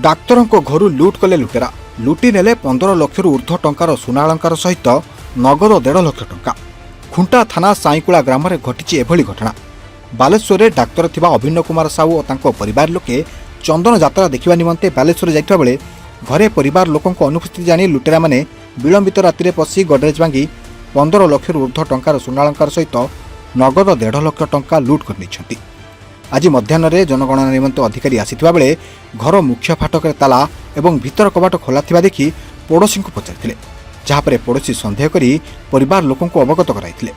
डाक्तरों घर लुट कले लुटेरा लुटि नेले 15 लाख ऊर्ध्व टंकार सुना अलंकार सहित नगद 1.5 लाख टंका। खुंटा थाना साईकुला ग्राम में घटी एभली घटना। बालेश्वर में डाक्तर थिबा अभिनव कुमार साहू और तांको परिवार लोके चंदन यात्रा देखा निमंते बालेश्वर जाइता बेले घरे परिवार लोकों अनुपस्थिति जानी लुटेरा माने विलंबित राति पशि गडरेज भांगी 15 लाख ऊर्ध्व टंकार सुना अलंकार सहित नगद 1.5 लाख टंका लुट कर आज मध्याह्न जनगणना निमंते अधिकारी आसीथिबा बेले घर मुख्य फाटक ताला एवं भीतर कबाट खोला थिबा देखि पड़ोशी को पचारिथिले, जहाँपर पड़ोशी सन्देह करी परिवार लोकों को अवगत कराइथिले।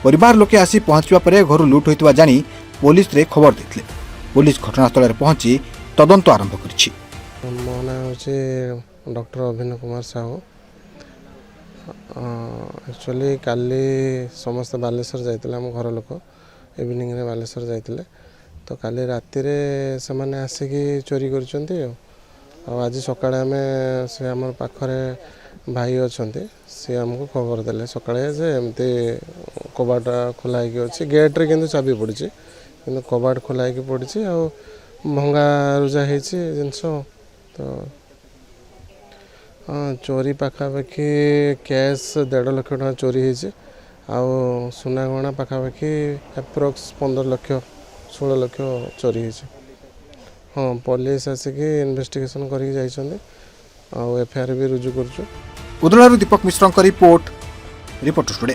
परिवार लोके आसी पहुंचवा परे घर लुट होइतबा जानी पुलिस रे खबर देथिले। पुलिस घटनास्थल रे पहुंची तदंत आरंभ करिछि। मो ना होचे डॉक्टर अभिनव कुमार साहू। एक्चुअली काली समस्त बालेश्वर जाइतिले, हम घर लोक इवनिंग रे बालेश्वर जाइतिले। तो काली राति रे से माने आसिकी चोरी करछन्ती। आज सकाळे आमे से हमर पाखरे भाई अछन्ती, से हमको खबर देले सकाळे जे एमती कबाट खोला होइकी अछि। गेट रे किंतु चाबी पड़िछि, किंतु कबाट खोला होइकी पड़िछि आ भंगा रुजा हेछि जिंस। तो चोरी पाखापाखि कैश 1.5 लाख टका चोरी हेछि आ सुना गहना पाखापाखि एप्रोक्स 15 लाख 16 लाख चोरी हेछि। हाँ, पुलिस आसिकी इन्वेस्टिगेशन करिक जाइछन्ते आ एफआईआर भी रुजु करछु। उदलारू दीपक मिश्र रिपोर्ट टुडे।